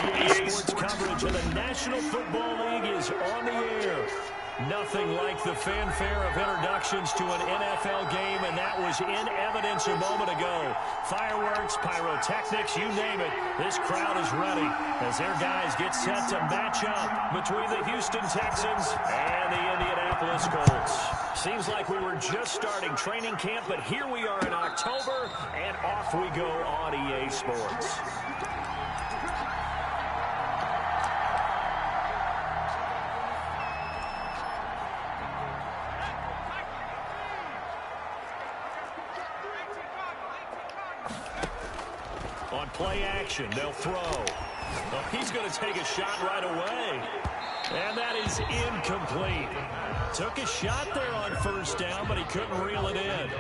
EA Sports coverage of the National Football League is on the air. Nothing like the fanfare of introductions to an NFL game, and that was in evidence a moment ago. Fireworks, pyrotechnics, you name it. This crowd is ready as their guys get set to match up between the Houston Texans and the Indianapolis Colts. Seems like we were just starting training camp, but here we are in October, and off we go on EA Sports. On play action, they'll throw. Oh, he's going to take a shot right away. And that is incomplete. Took a shot there on first down, but he couldn't reel it in.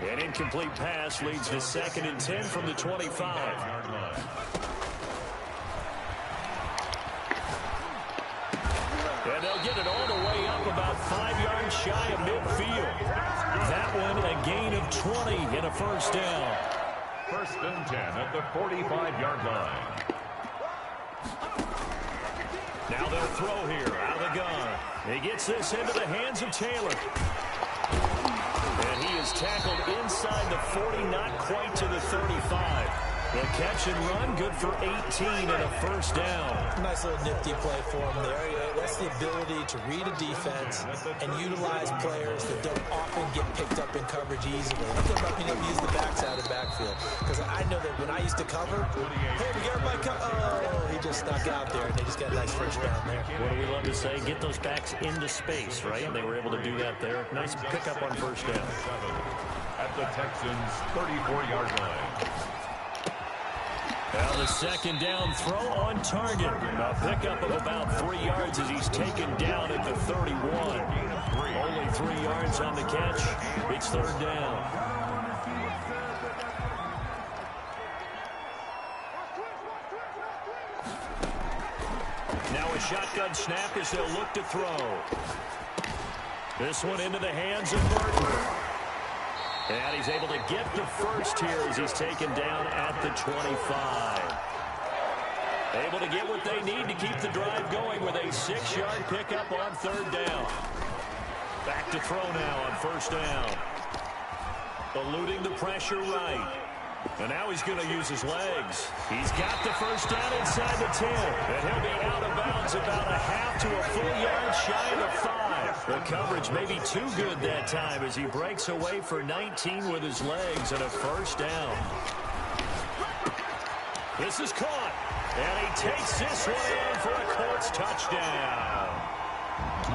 An incomplete pass leads to 2nd and 10 from the 25. And they'll get it all the way up about 5 yards shy of midfield. That one a gain of 20 and a first down. 1st and 10 at the 45-yard line. Now they'll throw here out of the gun. He gets this into the hands of Taylor. And he is tackled inside the 40, not quite to the 35. The catch and run, good for 18 and a first down. Nice little nifty play for him there. That's the ability to read a defense and utilize players that don't often get picked up in coverage easily. Think about being able to use the backside of the backfield. Because I know that when I used to cover, hey, we got everybody come. Oh, he just snuck out there, and they just got a nice first down there. What do we love to say? Get those backs into space, right? They were able to do that there. Nice pickup on first down. At the Texans' 34-yard line. Well, the 2nd down throw on target. A pickup of about 3 yards as he's taken down at the 31. Only 3 yards on the catch. It's 3rd down. Now a shotgun snap as they'll look to throw. This one into the hands of Burton. And he's able to get the first here as he's taken down at the 25. Able to get what they need to keep the drive going with a 6-yard pickup on 3rd down. Back to throw now on 1st down. Eluding the pressure right. And now he's going to use his legs. He's got the first down inside the 10. And he'll be out of bounds about a half to a full yard shy of the 5. The coverage may be too good that time as he breaks away for 19 with his legs and a first down. This is caught. And he takes this one in for a Colts touchdown.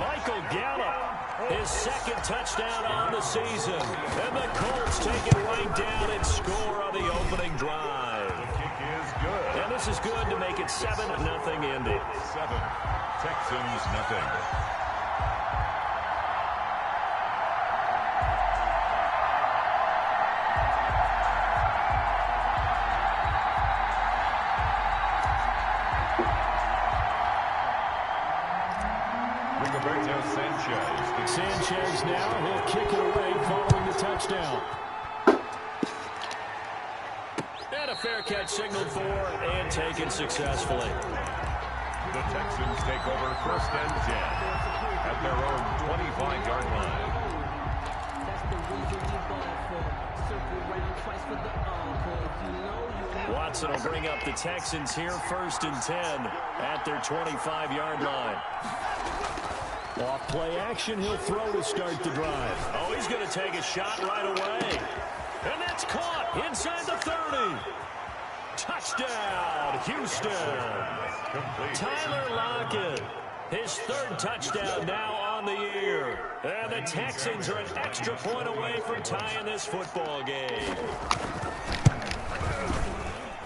Michael Gallup. His 2nd touchdown on the season. And the Colts take it right down and score on the opening drive. The kick is good. And this is good to make it 7-0 Indy. 7. Texans nothing. Sanchez now, he'll kick it away following the touchdown. And a fair catch signaled for and taken successfully. The Texans take over 1st and 10 at their own 25-yard line. Watson will bring up the Texans here 1st and 10 at their 25-yard line. Off play action, he'll throw to start the drive. Oh, he's going to take a shot right away. And that's caught inside the 30. Touchdown, Houston. Tyler Lockett, his 3rd touchdown now on the year. And the Texans are an extra point away from tying this football game.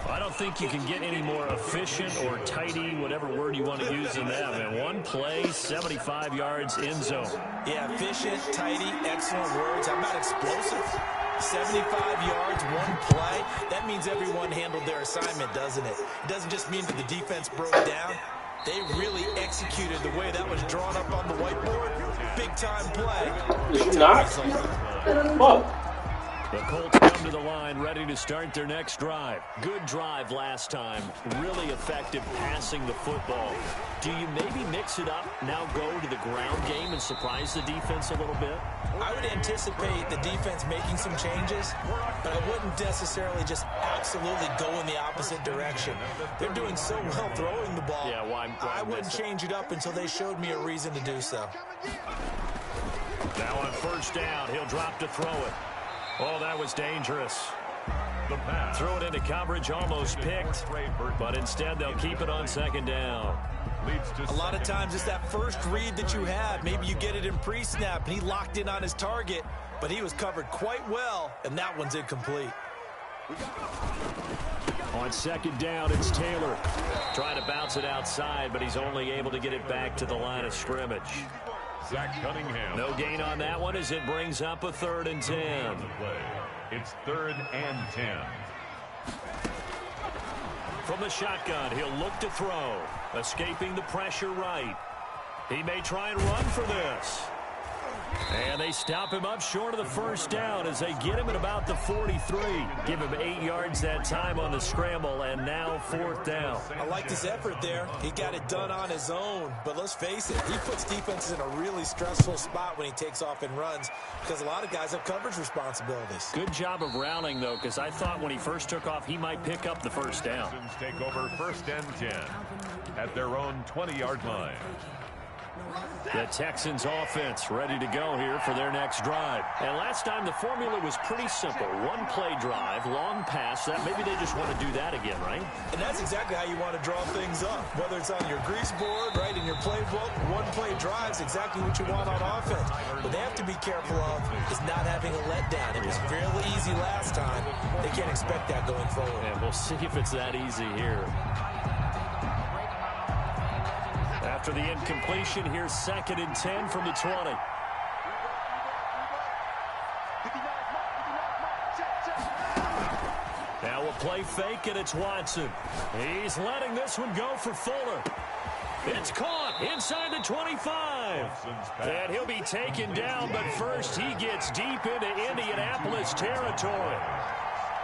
I don't think you can get any more efficient or tidy, whatever word you want to use in that, man. One play, 75 yards, end zone. Yeah, efficient, tidy, excellent words. How about explosive? 75 yards, one play. That means everyone handled their assignment, doesn't it? It doesn't just mean that the defense broke down. They really executed the way that was drawn up on the whiteboard. Big-time play. Big-time result. The Colts come come to the line ready to start their next drive. Good drive last time. Really effective passing the football. Do you maybe mix it up, now go to the ground game and surprise the defense a little bit? I would anticipate the defense making some changes, but I wouldn't necessarily just absolutely go in the opposite direction. They're doing so well throwing the ball. Yeah, I wouldn't change it up until they showed me a reason to do so. Now on first down, he'll drop to throw it. Oh, that was dangerous. Throw it into coverage, almost picked, but instead they'll keep it on second down. A lot of times it's that first read that you have. Maybe you get it in pre-snap, and he locked in on his target, but he was covered quite well, and that one's incomplete. On second down, it's Taylor. Trying to bounce it outside, but he's only able to get it back to the line of scrimmage. Zach Cunningham. No gain on that one as it brings up a 3rd and 10. It's 3rd and 10. From the shotgun, he'll look to throw. Escaping the pressure right. He may try and run for this. And they stop him up short of the first down as they get him at about the 43. Give him 8 yards that time on the scramble, and now 4th down. I liked his effort there. He got it done on his own. But let's face it, he puts defenses in a really stressful spot when he takes off and runs because a lot of guys have coverage responsibilities. Good job of rallying, though, because I thought when he first took off, he might pick up the first down. Take over 1st and 10 at their own 20-yard line. The Texans offense ready to go here for their next drive. And last time the formula was pretty simple. 1-play drive, long pass. That maybe they just want to do that again, right? And that's exactly how you want to draw things up. Whether it's on your grease board, right, in your playbook, 1-play drive is exactly what you want on offense. What they have to be careful of is not having a letdown. It was fairly easy last time. They can't expect that going forward. And we'll see if it's that easy here. After the incompletion, here's 2nd and 10 from the 20. Now a play fake, and it's Watson. He's letting this one go for Fuller. It's caught inside the 25. And he'll be taken down, but first he gets deep into Indianapolis territory.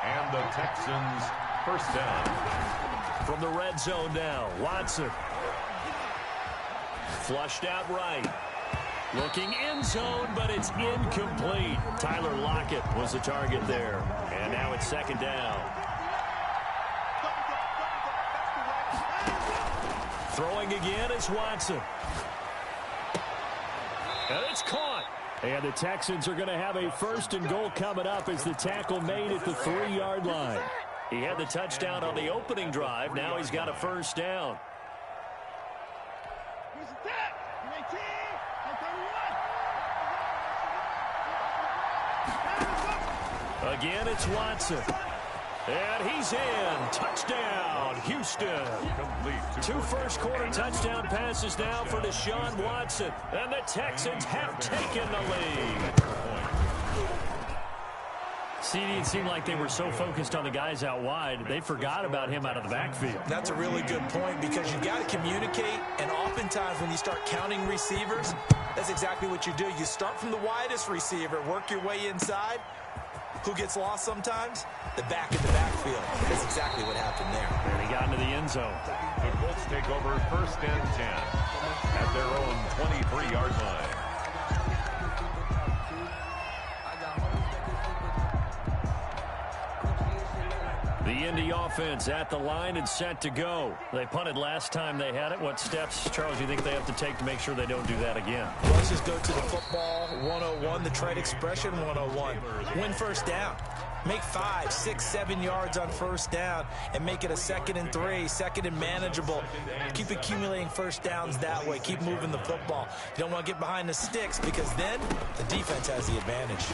And the Texans first down. From the red zone now, Watson. Flushed out right. Looking end zone, but it's incomplete. Tyler Lockett was the target there. And now it's 2nd down. Throwing again is Watson. And it's caught. And the Texans are going to have a 1st and goal coming up as the tackle made at the 3-yard line. He had the touchdown on the opening drive. Now he's got a 1st down. Again, it's Watson. And he's in. Touchdown, Houston. Complete. 2 first-quarter touchdown passes now for Deshaun Watson. And the Texans have taken the lead. CD, it seemed like they were so focused on the guys out wide, they forgot about him out of the backfield. That's a really good point because you've got to communicate, and oftentimes when you start counting receivers, that's exactly what you do. You start from the widest receiver, work your way inside. Who gets lost sometimes? The back in the backfield. That's exactly what happened there. And he got into the end zone. The Colts take over 1st and 10 at their own 23-yard line. The Indy offense at the line and set to go. They punted last time they had it. What steps, Charles, do you think they have to take to make sure they don't do that again? Let's just go to the football 101, the trade expression 101. Win first down. Make 5, 6, 7 yards on first down and make it a 2nd and 3, 2nd and manageable. Keep accumulating first downs that way. Keep moving the football. You don't want to get behind the sticks because then the defense has the advantage.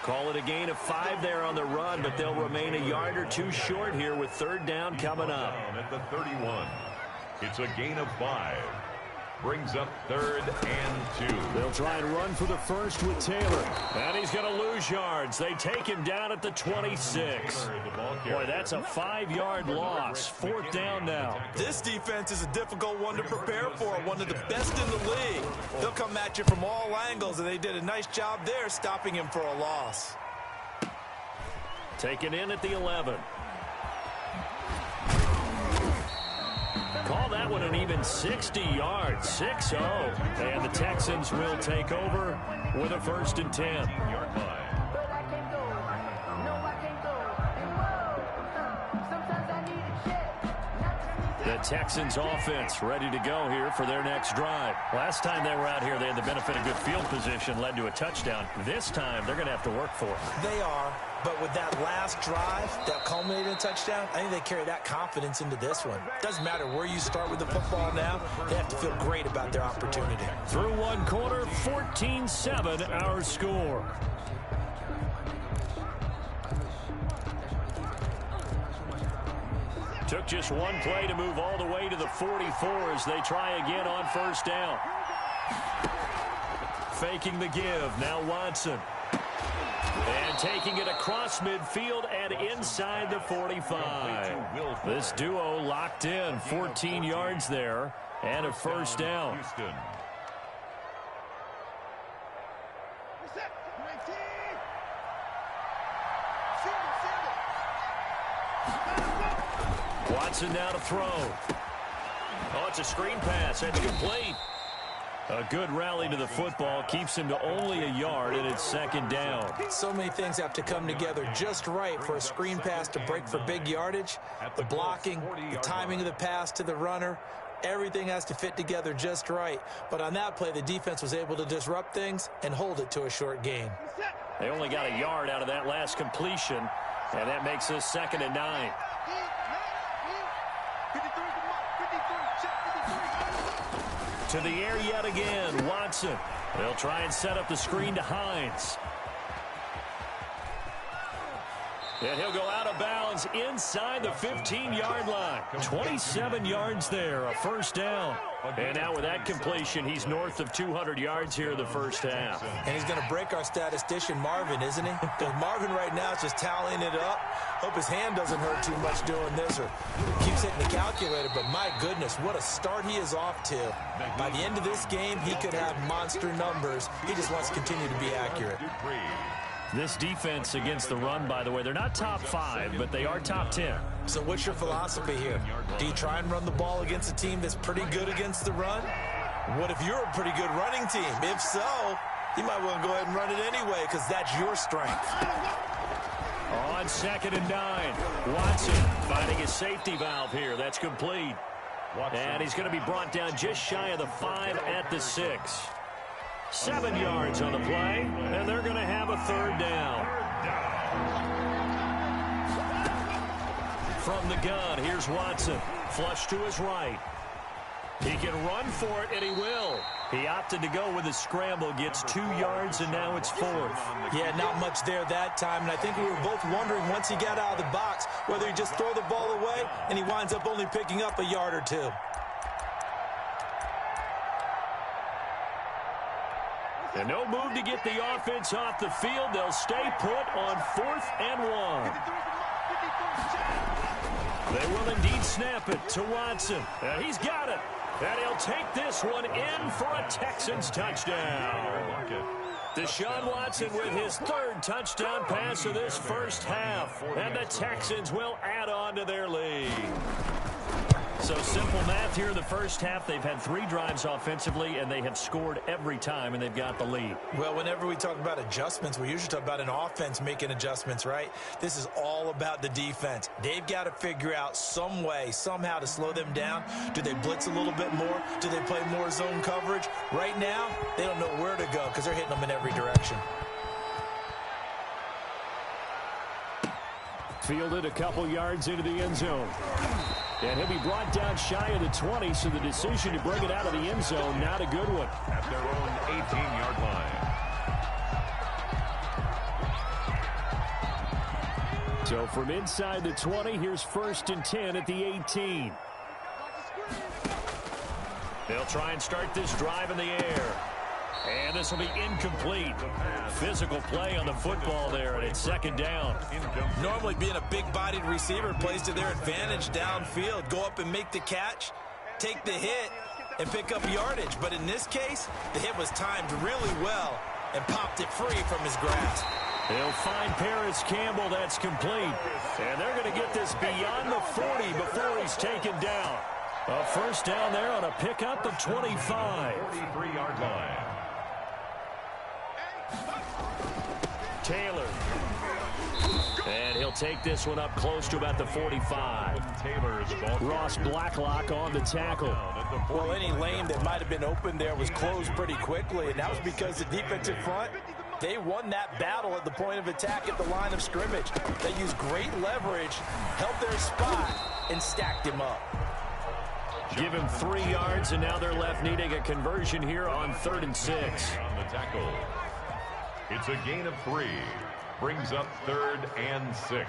Call it a gain of 5 there on the run, but they'll remain a yard or 2 short here with 3rd down coming up. At the 31, it's a gain of 5. brings up 3rd and 2. They'll try and run for the first with Taylor. And he's going to lose yards. They take him down at the 26. Boy, that's a 5-yard loss. 4th down now. This defense is a difficult one to prepare for, one of the best in the league. They'll come at you from all angles, and they did a nice job there stopping him for a loss. Taken in at the 11. Call that one an even 60 yards, 6-0. And the Texans will take over with a 1st and 10. The Texans offense ready to go here for their next drive. Last time they were out here, they had the benefit of good field position, led to a touchdown. This time, they're going to have to work for it. They are, but with that last drive that culminated in a touchdown, I think they carry that confidence into this one. Doesn't matter where you start with the football now, they have to feel great about their opportunity. Through one quarter, 14-7 our score. Took just one play to move all the way to the 44 as they try again on 1st down. Faking the give. Now Watson. And taking it across midfield and inside the 45. This duo locked in. 14 yards there and a 1st down. Watson now to throw. Oh, it's a screen pass. That's complete. A good rally to the football keeps him to only a yard, and it's 2nd down. So many things have to come together just right for a screen pass to break for big yardage. The blocking, the timing of the pass to the runner, everything has to fit together just right. But on that play, the defense was able to disrupt things and hold it to a short gain. They only got a yard out of that last completion, and that makes this 2nd and 9. To the air yet again, Watson. They'll try and set up the screen to Hines. And he'll go out of bounds inside the 15-yard line. 27 yards there, a 1st down. And now with that completion, he's north of 200 yards here in the 1st half. And he's going to break our statistician, Marvin, isn't he? Because Marvin right now is just tallying it up. Hope his hand doesn't hurt too much doing this or keeps hitting the calculator. But my goodness, what a start he is off to. By the end of this game, he could have monster numbers. He just wants to continue to be accurate. This defense against the run, by the way, they're not top 5, but they are top 10. So what's your philosophy here? Do you try and run the ball against a team that's pretty good against the run? What if you're a pretty good running team? If so, you might want to go ahead and run it anyway because that's your strength. On 2nd and 9, Watson finding his safety valve here. That's complete. And he's going to be brought down just shy of the 5 at the 6. 7 yards on the play, and they're going to have a 3rd down. From the gun, here's Watson. Flush to his right. He can run for it, and he will. He opted to go with a scramble, gets 2 yards, and now it's 4th. Yeah, not much there that time, and I think we were both wondering once he got out of the box whether he'd just throw the ball away, and he winds up only picking up a yard or 2. And no move to get the offense off the field. They'll stay put on 4th and 1. They will indeed snap it to Watson. And he's got it. And he'll take this one in for a Texans touchdown. Deshaun Watson with his 3rd touchdown pass of this 1st half. And the Texans will add on to their lead. So simple math here in the 1st half. They've had 3 drives offensively, and they have scored every time, and they've got the lead. Well, whenever we talk about adjustments, we usually talk about an offense making adjustments, right? This is all about the defense. They've got to figure out some way, somehow to slow them down. Do they blitz a little bit more? Do they play more zone coverage? Right now, they don't know where to go because they're hitting them in every direction. Fielded a couple yards into the end zone. And he'll be brought down shy of the 20, so the decision to bring it out of the end zone, not a good one. At their own 18-yard line. So from inside the 20, here's 1st and 10 at the 18. They'll try and start this drive in the air. And this will be incomplete. Physical play on the football there, and it's second down. Normally being a big-bodied receiver plays to their advantage downfield. Go up and make the catch, take the hit, and pick up yardage. But in this case, the hit was timed really well and popped it free from his grasp. They'll find Paris Campbell. That's complete. And they're going to get this beyond the 40 before he's taken down. A first down there on a pickup of 25. 43-yard line. Taylor. And he'll take this one up close to about the 45. Taylor's ball. Ross Blacklock on the tackle. Well, any lane that might have been open there was closed pretty quickly, and that was because the defensive front, they won that battle at the point of attack at the line of scrimmage. They used great leverage, held their spot, and stacked him up. Give him 3 yards, and now they're left needing a conversion here on 3rd and 6. On the tackle. It's a gain of 3. Brings up 3rd and 6.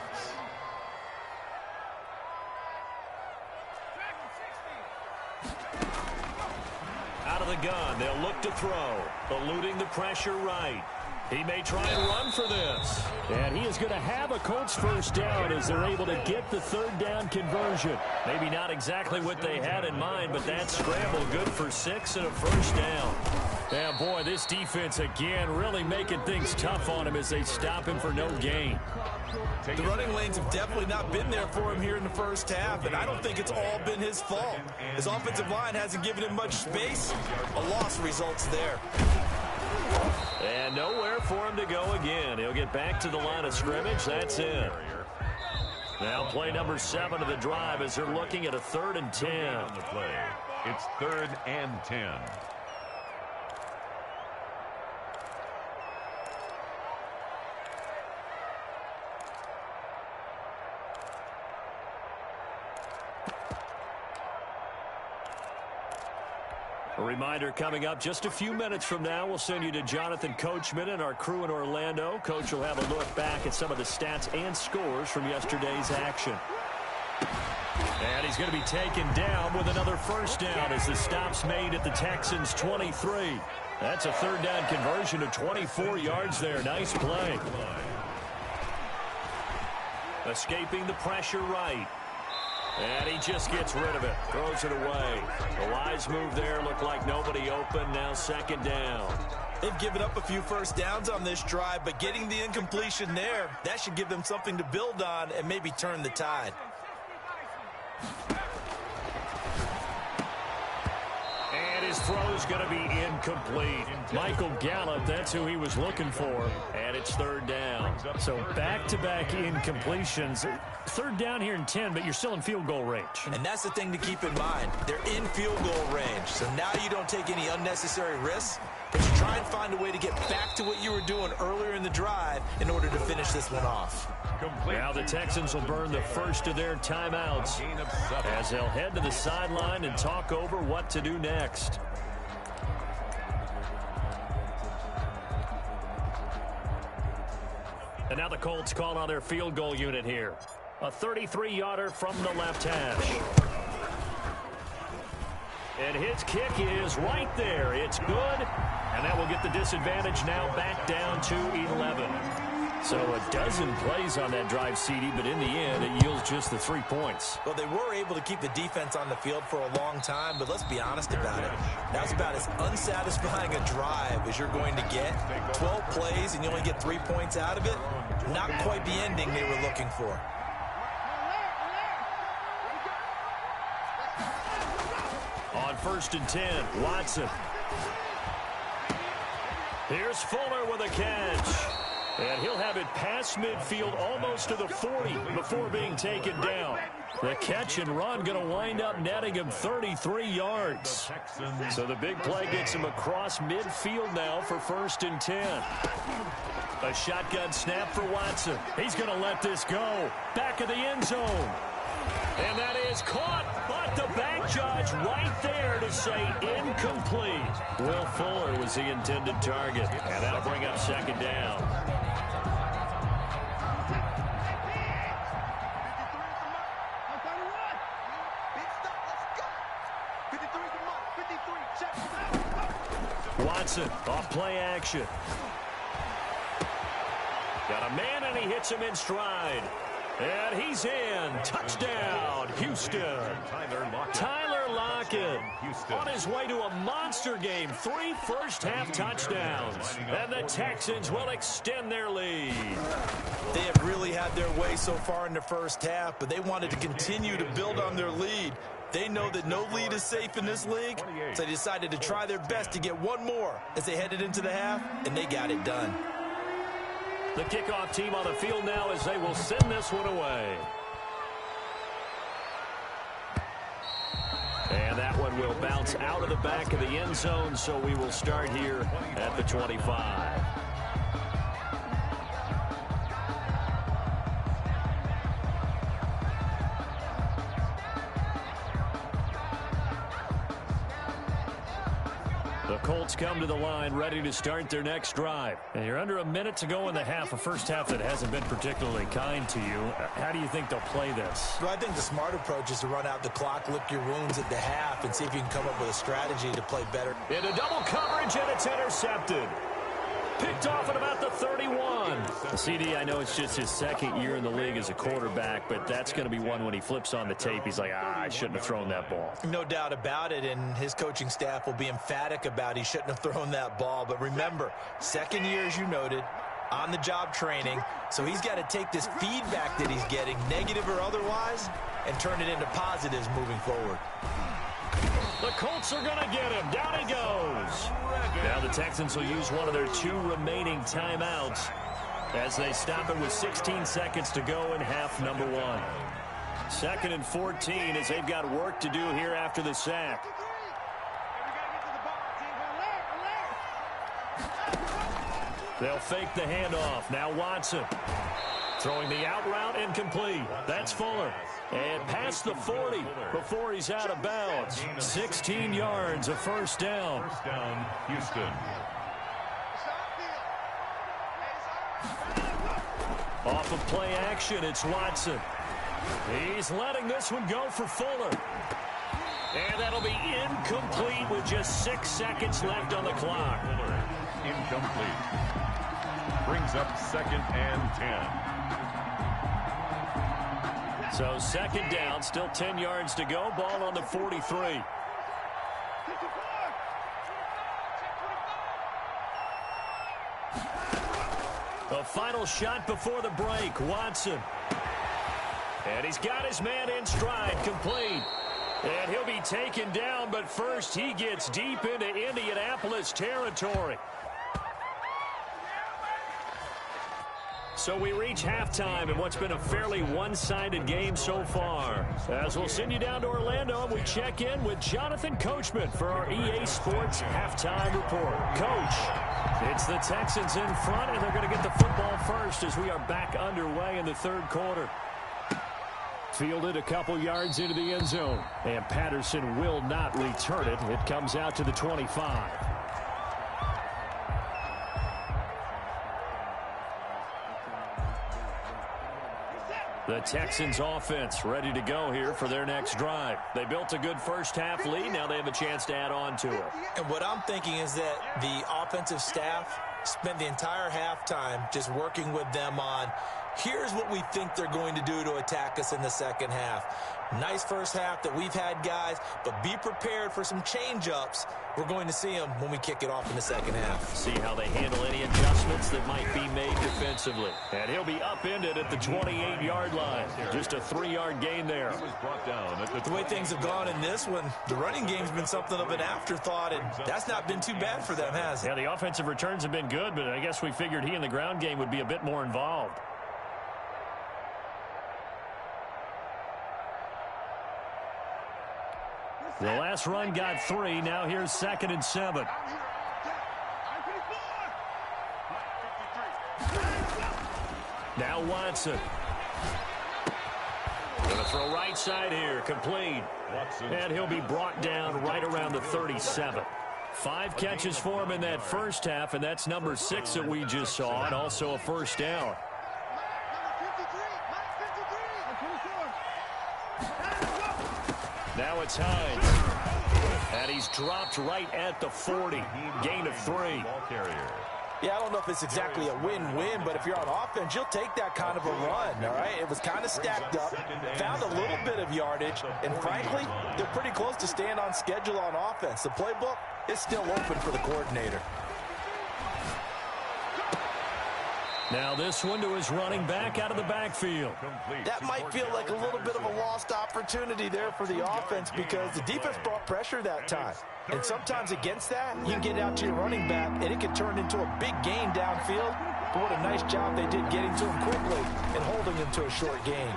Out of the gun, they'll look to throw. Eluding the pressure right. He may try and run for this. And he is going to have a Colts first down as they're able to get the 3rd down conversion. Maybe not exactly what they had in mind, but that scramble good for 6 and a first down. And boy, this defense again really making things tough on him as they stop him for no gain. The running lanes have definitely not been there for him here in the first half, and I don't think it's all been his fault. His offensive line hasn't given him much space. A loss results there. And nowhere for him to go again. He'll get back to the line of scrimmage. That's it. Now play number 7 of the drive as they're looking at a 3rd and 10. On the play. It's 3rd and 10. A reminder coming up just a few minutes from now, we'll send you to Jonathan Coachman and our crew in Orlando. Coach will have a look back at some of the stats and scores from yesterday's action. And he's going to be taken down with another first down as the stop's made at the Texans' 23. That's a 3rd down conversion of 24 yards there. Nice play. Escaping the pressure right. And he just gets rid of it. Throws it away. The wise move there. Looked like nobody open. Now 2nd down. They've given up a few first downs on this drive, but getting the incompletion there, that should give them something to build on and maybe turn the tide. And his throw's going to be incomplete. Michael Gallup, that's who he was looking for. And it's 3rd down. So back-to-back incompletions. 3rd down here in 10, but you're still in field goal range. And that's the thing to keep in mind. They're in field goal range. So now you don't take any unnecessary risks, but you try and find a way to get back to what you were doing earlier in the drive in order to finish this one off. Now the Texans will burn the first of their timeouts as they'll head to the sideline and talk over what to do next. And now the Colts call on their field goal unit here. A 33-yarder from the left hash. And his kick is right there. It's good. And that will get the disadvantage now back down to 11. So a dozen plays on that drive, CD, but in the end, it yields just the 3 points. Well, they were able to keep the defense on the field for a long time, but let's be honest about it. That's about as unsatisfying a drive as you're going to get. 12 plays and you only get 3 points out of it. Not quite the ending they were looking for. On 1st and 10, Watson. Here's Fuller with a catch. And he'll have it past midfield almost to the 40 before being taken down. The catch and run going to wind up netting him 33 yards. So the big play gets him across midfield now for 1st and 10. A shotgun snap for Watson. He's going to let this go. Back of the end zone. And that is caught, but the back judge right there to say incomplete. Will Fuller was the intended target, and that'll bring up 2nd down. Watson off play action. Got a man, and he hits him in stride. And he's in. Touchdown, Houston. Tyler Lockett on his way to a monster game. 3 first-half touchdowns. And the Texans will extend their lead. They have really had their way so far in the first half, but they wanted to continue to build on their lead. They know that no lead is safe in this league, so they decided to try their best to get one more as they headed into the half, and they got it done. The kickoff team on the field now as they will send this one away. And that one will bounce out of the back of the end zone, so we will start here at the 25. The Colts come to the line ready to start their next drive. And you're under a minute to go in the half, a first half that hasn't been particularly kind to you. How do you think they'll play this? Well, I think the smart approach is to run out the clock, lick your wounds at the half, and see if you can come up with a strategy to play better. Into double coverage, and it's intercepted. Picked off at about the 31. CD, I know it's just his second year in the league as a quarterback, but that's going to be one when he flips on the tape. He's like, I shouldn't have thrown that ball. No doubt about it, and his coaching staff will be emphatic about he shouldn't have thrown that ball. But remember, second year, as you noted, on-the-job training, so he's got to take this feedback that he's getting, negative or otherwise, and turn it into positives moving forward. The Colts are going to get him. Down he goes. Now the Texans will use one of their 2 remaining timeouts as they stop it with 16 seconds to go in half number 1. 2nd and 14 as they've got work to do here after the sack. They'll fake the handoff. Now Watson throwing the out route, incomplete. That's Fuller. And past the 40 before he's out of bounds. 16 yards, a first down. First down, Houston. Off of play action, it's Watson. He's letting this one go for Fuller. And that'll be incomplete with just 6 seconds left on the clock. Fuller, incomplete. Brings up 2nd and 10. So 2nd down, still 10 yards to go. Ball on the 43. The final shot before the break, Watson. And he's got his man in stride, complete. And he'll be taken down, but first he gets deep into Indianapolis territory. So we reach halftime in what's been a fairly one-sided game so far. As we'll send you down to Orlando, and we check in with Jonathan Coachman for our EA Sports Halftime Report. Coach, it's the Texans in front, and they're going to get the football first as we are back underway in the 3rd quarter. Fielded a couple yards into the end zone, and Patterson will not return it. It comes out to the 25. The Texans offense ready to go here for their next drive. They built a good first-half lead. Now they have a chance to add on to it. And what I'm thinking is that the offensive staff spent the entire halftime just working with them on, here's what we think they're going to do to attack us in the second half. Nice first half that we've had, guys, but be prepared for some change-ups. We're going to see them when we kick it off in the second half. See how they handle any adjustments that might be made defensively. And he'll be upended at the 28-yard line. Just a 3-yard gain there. He was brought down at The way things have gone in this one, the running game's been something of an afterthought, and that's not been too bad for them, has it? Yeah, the offensive returns have been good, but I guess we figured he in the ground game would be a bit more involved. The last run got 3. Now here's 2nd and 7. Now Watson. Going to throw right side here. Complete. Watson. And he'll be brought down right around the 37. 5 catches for him in that first half, and that's number 6 that we just saw, and also a first down. Now it's Hines. And he's dropped right at the 40. Gain of 3. Yeah, I don't know if it's exactly a win-win, but if you're on offense, you'll take that kind of a run, all right? It was kind of stacked up, found a little bit of yardage, and frankly, they're pretty close to staying on schedule on offense. The playbook is still open for the coordinator. Now this one to his running back out of the backfield. That might feel like a little bit of a lost opportunity there for the offense because the defense brought pressure that time. And sometimes against that, you can get out to your running back, and it can turn into a big gain downfield. But what a nice job they did getting to him quickly and holding him to a short gain.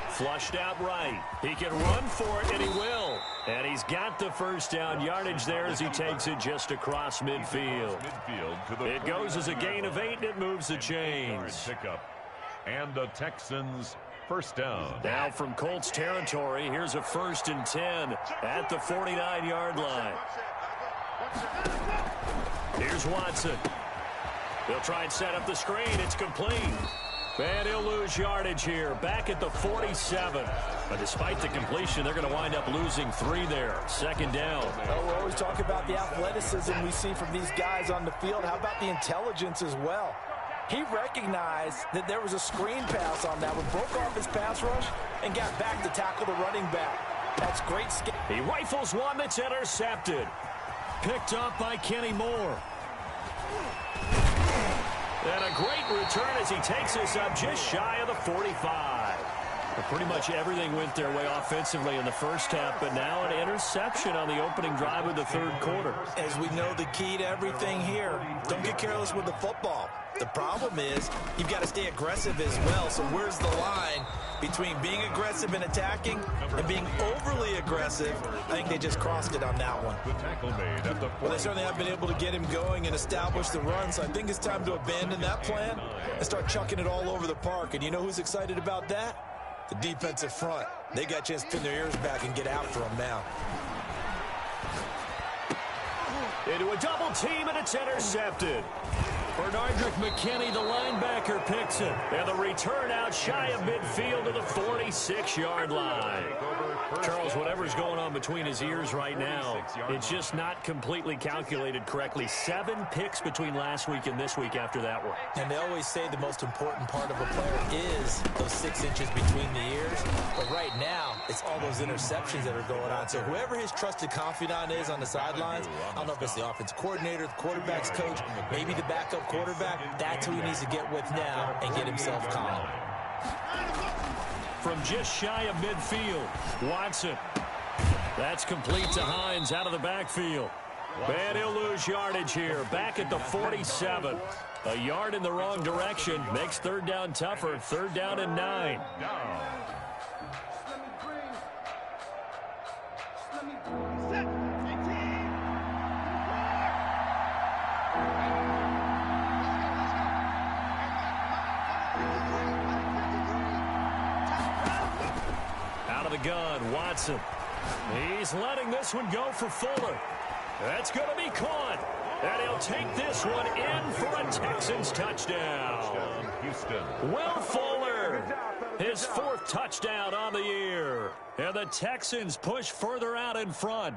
Flushed out right. He can run for it, and he will. And he's got the first down yardage there as he takes it just across midfield. It goes as a gain of 8, and it moves the chains. And the Texans first down. Now from Colts territory, here's a 1st and 10 at the 49-yard line. Here's Watson. They'll try and set up the screen. It's complete. And he'll lose yardage here, back at the 47. But despite the completion, they're going to wind up losing 3 there. 2nd down. Well, we always talk about the athleticism we see from these guys on the field. How about the intelligence as well? He recognized that there was a screen pass on that one, broke off his pass rush, and got back to tackle the running back. That's great skill. He rifles one that's intercepted. Picked up by Kenny Moore. And a great return as he takes us up just shy of the 45. Well, pretty much everything went their way offensively in the first half, but now an interception on the opening drive of the 3rd quarter. As we know, the key to everything here, don't get careless with the football. The problem is you've got to stay aggressive as well. So where's the line between being aggressive and attacking and being overly aggressive? I think they just crossed it on that one. Well, they certainly have been able to get him going and establish the run, so I think it's time to abandon that plan and start chucking it all over the park. And you know who's excited about that? The defensive front. They got a chance to pin their ears back and get after him now. Into a double team, and it's intercepted. Bernardrick McKinney, the linebacker, picks it. And the return out shy of midfield to the 46-yard line. Charles, whatever's going on between his ears right now, it's just not completely calculated correctly. 7 picks between last week and this week after that one. And they always say the most important part of a player is those 6 inches between the ears. But right now, it's all those interceptions that are going on. So whoever his trusted confidant is on the sidelines, I don't know if it's the offensive coordinator, the quarterback's coach, maybe the backup quarterback, that's who he needs to get with now and get himself calm. From just shy of midfield, Watson. That's complete to Hines out of the backfield. And he'll lose yardage here, back at the 47. A yard in the wrong direction makes 3rd down tougher. 3rd down and 9. Gun, Watson. He's letting this one go for Fuller. That's going to be caught. And he'll take this one in for a Texans touchdown. Will Fuller, his 4th touchdown on the year. And the Texans push further out in front.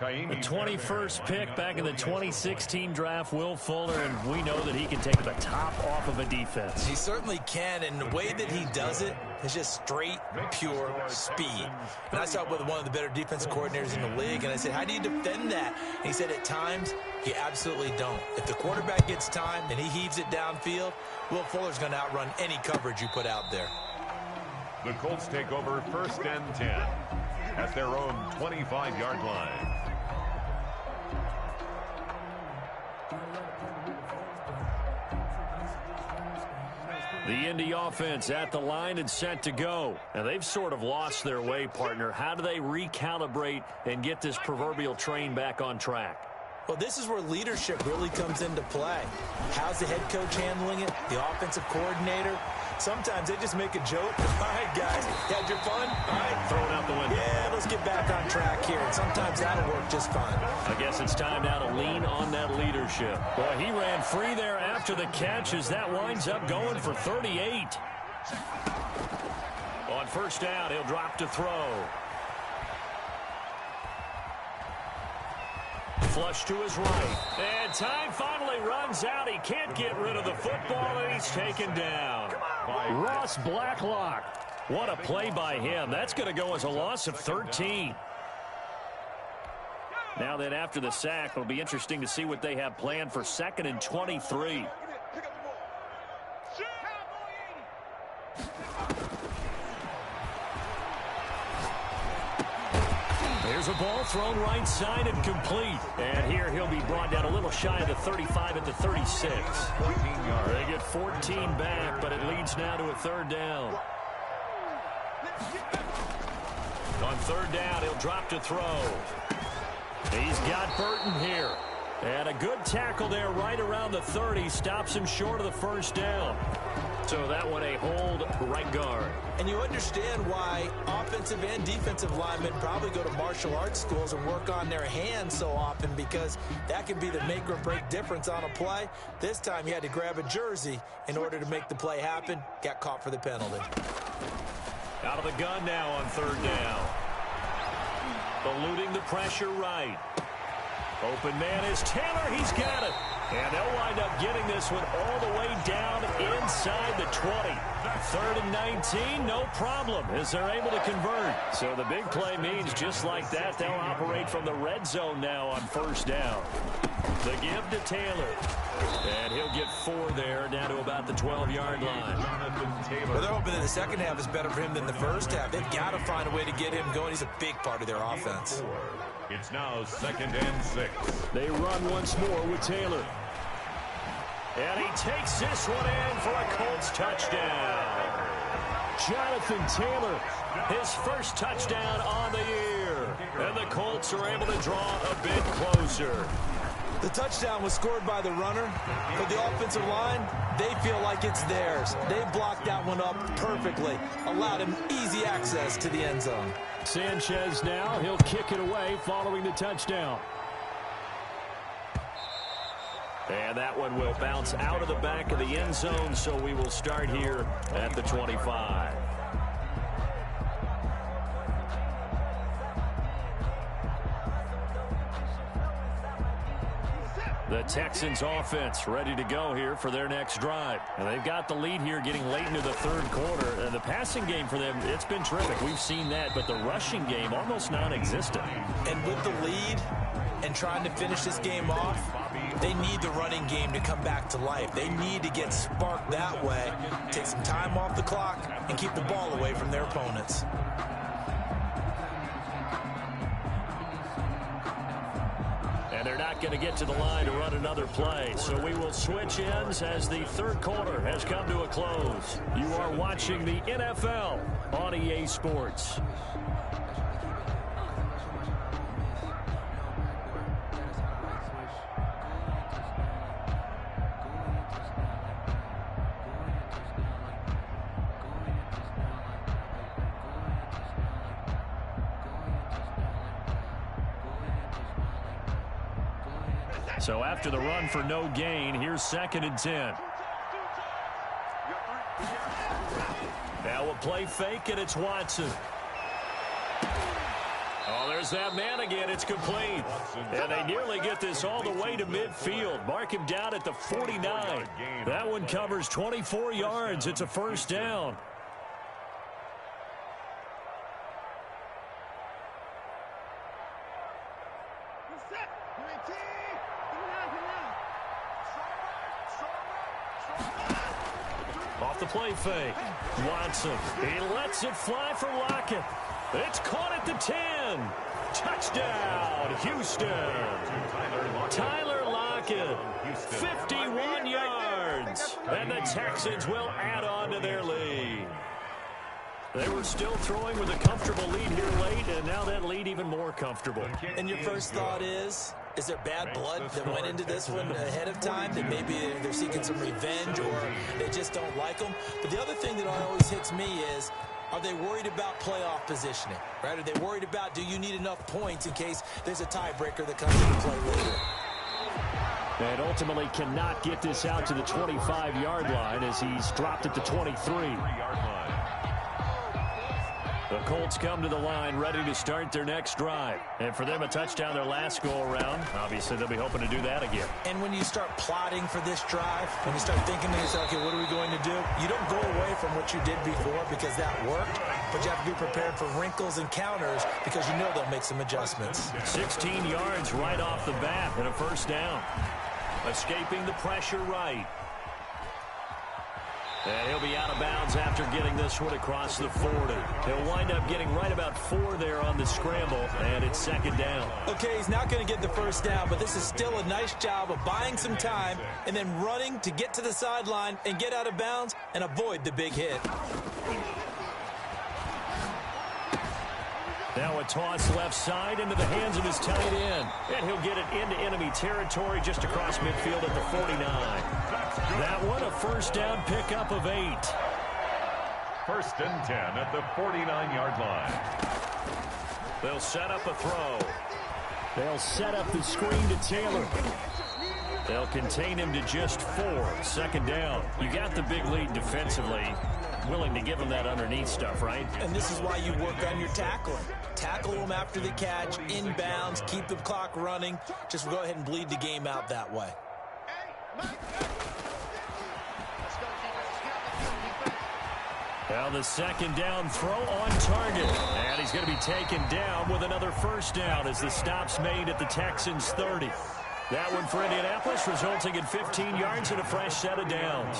The 21st pick back in the 2016 draft, Will Fuller, and we know that he can take the top off of a defense. He certainly can, and the way that he does it is just straight, pure speed. And I saw it with one of the better defensive coordinators in the league, and I said, how do you defend that? And he said, at times, you absolutely don't. If the quarterback gets time and he heaves it downfield, Will Fuller's going to outrun any coverage you put out there. The Colts take over 1st and 10 at their own 25-yard line. The Indy offense at the line and set to go. And they've sort of lost their way, partner. How do they recalibrate and get this proverbial train back on track? Well, this is where leadership really comes into play. How's the head coach handling it? The offensive coordinator? Sometimes they just make a joke. All right, guys, had your fun? All right. Throw it out the window. Yeah, let's get back on track here. And sometimes that'll work just fine. I guess it's time now to lean on that leadership. Well, he ran free there after the catch as that winds up going for 38. On 1st down, he'll drop to throw. flush to his right. And time finally runs out. He can't get rid of the football, and he's taken down. Ross Blacklock. What a play by him. That's going to go as a loss of 13. Now then, after the sack, it'll be interesting to see what they have planned for 2nd and 23. There's a ball thrown right side and complete. And here he'll be brought down a little shy of the 35 at the 36. 14 yards. They get 14 back, but it leads now to a 3rd down. On 3rd down, he'll drop to throw. He's got Burton here. And a good tackle there right around the 30. Stops him short of the 1st down. So that one a hold right guard. And you understand why offensive and defensive linemen probably go to martial arts schools and work on their hands so often, because that can be the make or break difference on a play. This time he had to grab a jersey in order to make the play happen. Got caught for the penalty. Out of the gun now on 3rd down. Eluding the pressure right. Open man is Taylor. He's got it. And they'll wind up getting this one all the way down inside the 20. 3rd and 19, no problem, as they're able to convert. So the big play means just like that, they'll operate from the red zone now on 1st down. The give to Taylor. And he'll get 4 there, down to about the 12-yard line. Well, they're hoping that the second half is better for him than the first half. They've got to find a way to get him going. He's a big part of their offense. It's now 2nd and 6. They run once more with Taylor. And he takes this one in for a Colts touchdown. Jonathan Taylor, his first touchdown on the year. And the Colts are able to draw a bit closer. The touchdown was scored by the runner. For the offensive line, they feel like it's theirs. They blocked that one up perfectly. Allowed him easy access to the end zone. Sanchez now, he'll kick it away following the touchdown. And that one will bounce out of the back of the end zone, so we will start here at the 25. The Texans offense ready to go here for their next drive. And they've got the lead here getting late into the 3rd quarter. And the passing game for them, it's been terrific. We've seen that, but the rushing game almost non-existent. And with the lead and trying to finish this game off, they need the running game to come back to life. They need to get sparked that way, take some time off the clock, and keep the ball away from their opponents. And they're not going to get to the line to run another play. So we will switch ends as the 3rd quarter has come to a close. You are watching the NFL on EA Sports. So after the run for no gain, here's 2nd and 10. Now a play fake, and it's Watson. Oh, there's that man again. It's complete. And they nearly get this all the way to midfield. Mark him down at the 49. That one covers 24 yards. It's a 1st down. Off the play fake. Watson. He lets it fly for Lockett. It's caught at the 10. Touchdown, Houston. Tyler Lockett. 51 yards. And the Texans will add on to their lead. They were still throwing with a comfortable lead here late, and now that lead even more comfortable. And your first thought is there bad blood that went into this one ahead of time, that maybe they're seeking some revenge or they just don't like them? But the other thing that always hits me is, are they worried about playoff positioning, right? Are they worried about, do you need enough points in case there's a tiebreaker that comes into play later? And ultimately cannot get this out to the 25-yard line as he's dropped at the 23. The Colts come to the line ready to start their next drive. And for them, a touchdown their last go-around. Obviously, they'll be hoping to do that again. And when you start plotting for this drive, when you start thinking to yourself, okay, what are we going to do? You don't go away from what you did before because that worked, but you have to be prepared for wrinkles and counters because you know they'll make some adjustments. 16 yards right off the bat and a first down. Escaping the pressure right. And he'll be out of bounds after getting this one across the 40. He'll wind up getting right about 4 there on the scramble, and it's second down. Okay, he's not going to get the first down, but this is still a nice job of buying some time and then running to get to the sideline and get out of bounds and avoid the big hit. Now a toss left side into the hands of his tight end. And he'll get it into enemy territory just across midfield at the 49. That one a first down pickup of 8. First and 10 at the 49-yard line. They'll set up a throw. They'll set up the screen to Taylor. They'll contain him to just 4. Second down. You got the big lead defensively. Willing to give him that underneath stuff, right? And this is why you work on your tackling. Tackle them after the catch, inbounds, keep the clock running. Just go ahead and bleed the game out that way. Now the second down throw on target. And he's going to be taken down with another first down as the stop's made at the Texans' 30. That one for Indianapolis, resulting in 15 yards and a fresh set of downs.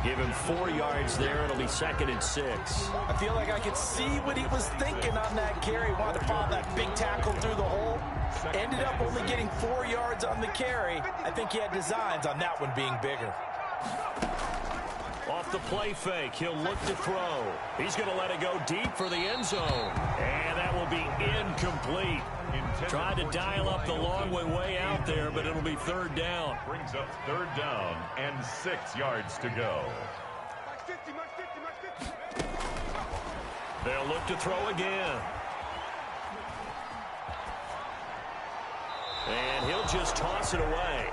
Give him 4 yards there. It'll be second and 6. I feel like I could see what he was thinking on that carry. Wanted to follow that big tackle through the hole. Ended up only getting 4 yards on the carry. I think he had designs on that one being bigger. Off the play fake, he'll look to throw. He's going to let it go deep for the end zone. And that will be incomplete. Tried to dial up the long way out there, but it'll be third down. Brings up third down and 6 yards to go. They'll look to throw again. And he'll just toss it away.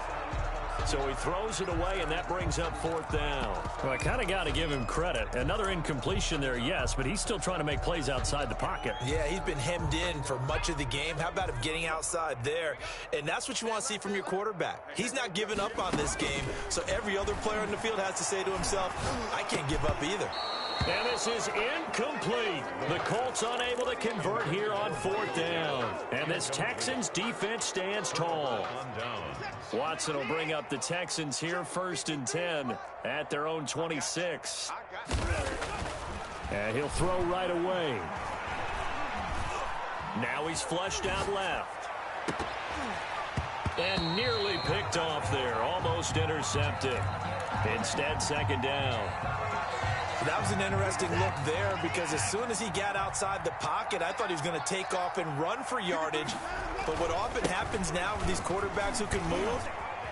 So he throws it away, and that brings up fourth down. Well, I kind of got to give him credit. Another incompletion there, yes, but he's still trying to make plays outside the pocket. Yeah, he's been hemmed in for much of the game. How about him getting outside there? And that's what you want to see from your quarterback. He's not giving up on this game, so every other player on the field has to say to himself, I can't give up either. And this is incomplete. The Colts unable to convert here on fourth down. And this Texans defense stands tall. Watson will bring up the Texans here first and 10 at their own 26. And he'll throw right away. Now he's flushed out left. And nearly picked off there. Almost intercepted. Instead, second down. That was an interesting look there because as soon as he got outside the pocket, I thought he was going to take off and run for yardage. But what often happens now with these quarterbacks who can move,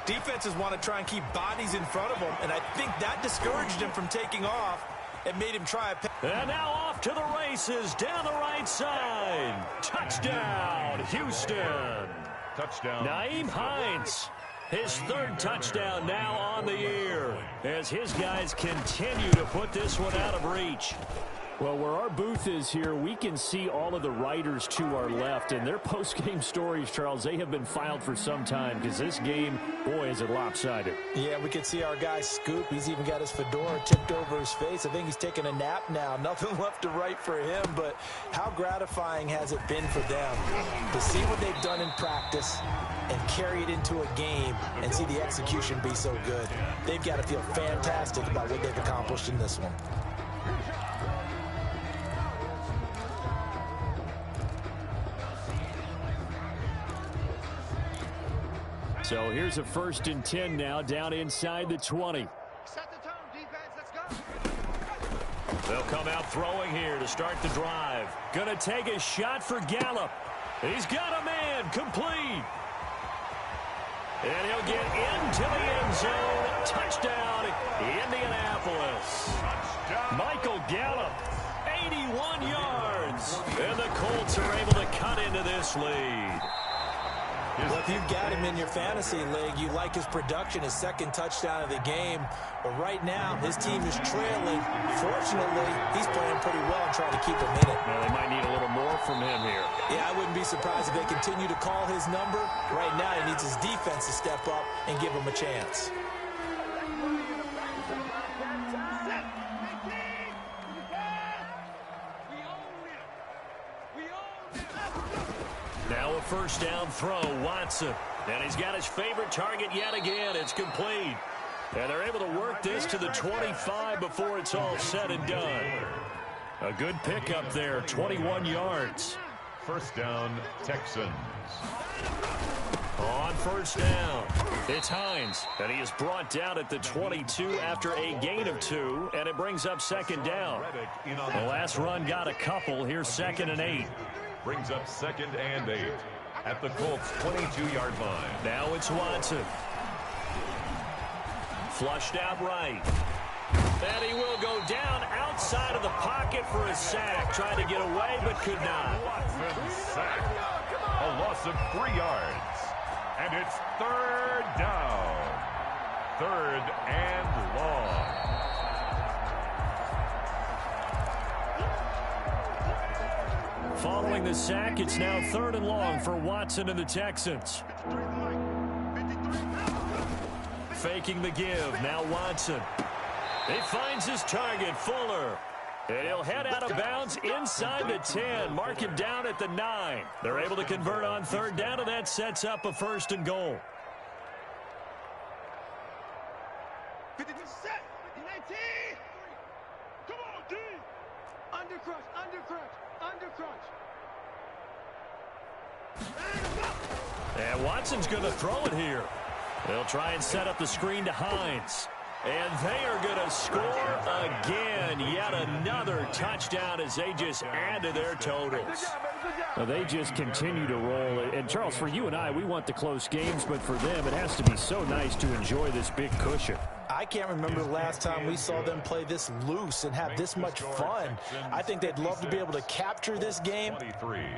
defenses want to try and keep bodies in front of them, and I think that discouraged him from taking off and made him try a pass. And now off to the races down the right side. Touchdown, Houston. Touchdown. Nyheim Hines. His third touchdown now on the year as his guys continue to put this one out of reach. Well, where our booth is here, we can see all of the writers to our left, and their post-game stories, Charles, they have been filed for some time because this game, boy, is it lopsided. Yeah, we can see our guy Scoop. He's even got his fedora tipped over his face. I think he's taking a nap now. Nothing left to write for him, but how gratifying has it been for them to see what they've done in practice and carry it into a game and see the execution be so good. They've got to feel fantastic about what they've accomplished in this one. So here's a first and 10 now down inside the 20. Set the tone, defense. Let's go. They'll come out throwing here to start the drive. Gonna take a shot for Gallup. He's got a man, complete. And he'll get into the end zone. Touchdown, Indianapolis. Michael Gallup, 81 yards. And the Colts are able to cut into this lead. Well, if you've got him in your fantasy league, you like his production, his second touchdown of the game. But right now, his team is trailing. Fortunately, he's playing pretty well and trying to keep him in it. Well, they might need a little more from him here. Yeah, I wouldn't be surprised if they continue to call his number. Right now, he needs his defense to step up and give him a chance. Now a first down throw, Watson. And he's got his favorite target yet again. It's complete. And they're able to work this to the 25 before it's all said and done. A good pickup there, 21 yards. First down, Texans. On first down, it's Hines. And he is brought down at the 22 after a gain of 2. And it brings up second down. The last run got a couple. Here's 2nd and 8. Brings up 2nd and 8 at the Colts' 22-yard line. Now it's Watson. Flushed out right. And he will go down outside of the pocket for a sack. Tried to get away, but could not. Watson sacked. A loss of 3 yards. And it's 3rd down. 3rd and long. Following the sack, it's now 3rd and long for Watson and the Texans. Faking the give, now Watson. He finds his target, Fuller. And he'll head out of bounds inside the 10. Mark him down at the 9. They're able to convert on 3rd down, and that sets up a 1st and goal. 50 set, 19. Come on, D. Undercrunch, undercrunch, undercrunch. And Watson's going to throw it here. They'll try and set up the screen to Hines. And they are going to score again. Yet another touchdown as they just add to their totals. Well, they just continue to roll. And, Charles, for you and I, we want the close games, but for them, it has to be so nice to enjoy this big cushion. I can't remember the last time we saw them play this loose and have this much fun. I think they'd love to be able to capture this game,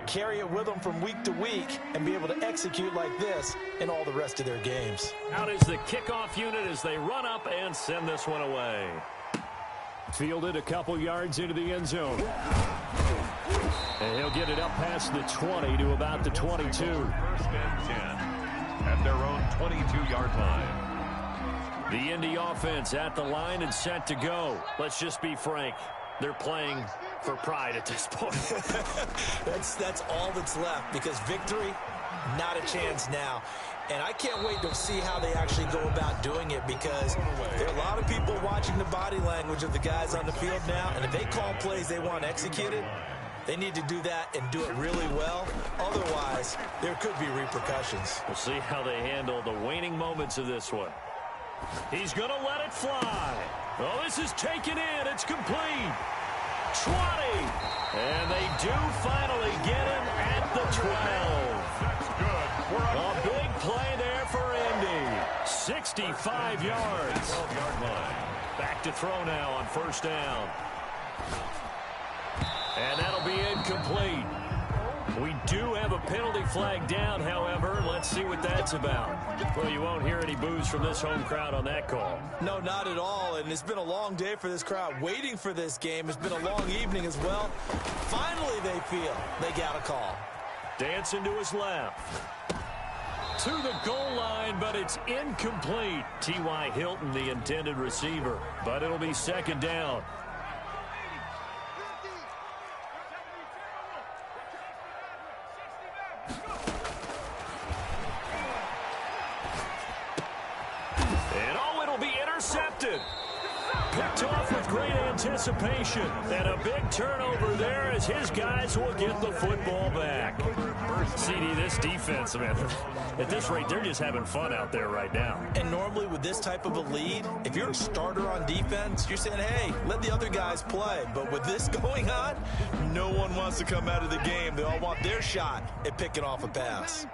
carry it with them from week to week, and be able to execute like this in all the rest of their games. Out is the kickoff unit as they run up and send this one away. Fielded a couple yards into the end zone. And he'll get it up past the 20 to about the 22. 1st and 10 at their own 22-yard line. The Indy offense at the line and set to go. Let's just be frank. They're playing for pride at this point. That's all that's left, because victory, not a chance now. And I can't wait to see how they actually go about doing it, because there are a lot of people watching the body language of the guys on the field now, and if they call plays they want executed, they need to do that and do it really well. Otherwise, there could be repercussions. We'll see how they handle the waning moments of this one. He's going to let it fly. Oh, this is taken in. It's complete. 20. And they do finally get him at the 12. That's good. A big play there for Indy. 65 yards. 12-yard line. Back to throw now on first down. And that'll be incomplete. We do have a penalty flag down, however. Let's see what that's about. Well, you won't hear any boos from this home crowd on that call. No, not at all. And it's been a long day for this crowd waiting for this game. It's been a long evening as well. Finally, they feel they got a call. Dancing to his left. To the goal line, but it's incomplete. T.Y. Hilton, the intended receiver. But it'll be 2nd down. Intercepted. Picked off with great anticipation. And a big turnover there as his guys will get the football back. CD, this defense, man, at this rate, they're just having fun out there right now. And normally with this type of a lead, if you're a starter on defense, you're saying, hey, let the other guys play. But with this going on, no one wants to come out of the game. They all want their shot at picking off a pass.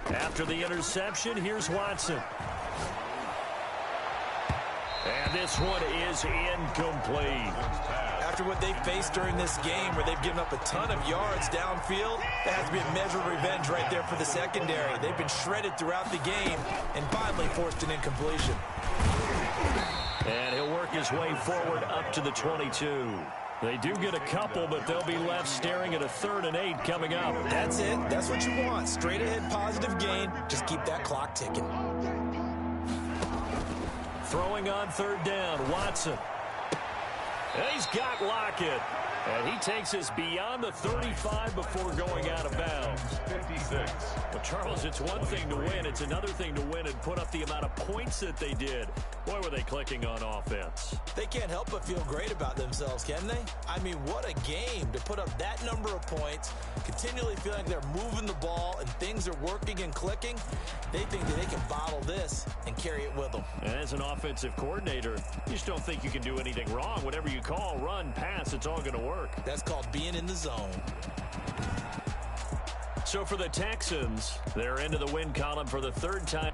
After the interception, here's Watson. And this one is incomplete. after what they faced during this game where they've given up a ton of yards downfield, that has to be a measure of revenge right there for the secondary. They've been shredded throughout the game and finally forced an incompletion. And he'll work his way forward up to the 22. They do get a couple, but they'll be left staring at a 3rd and 8 coming up. That's it. That's what you want. Straight ahead positive gain. Just keep that clock ticking. Throwing on 3rd down, Watson. And he's got Lockett. And he takes us beyond the 35 before going out of bounds. 56. Well, Charles, it's one thing to win. It's another thing to win and put up the amount of points that they did. Boy, were they clicking on offense. They can't help but feel great about themselves, can they? I mean, what a game to put up that number of points, continually feeling like they're moving the ball and things are working and clicking. They think that they can bottle this and carry it with them. And as an offensive coordinator, you just don't think you can do anything wrong. Whatever you call, run, pass, it's all going to work. That's called being in the zone. So for the Texans, they're into the win column for the 3rd time.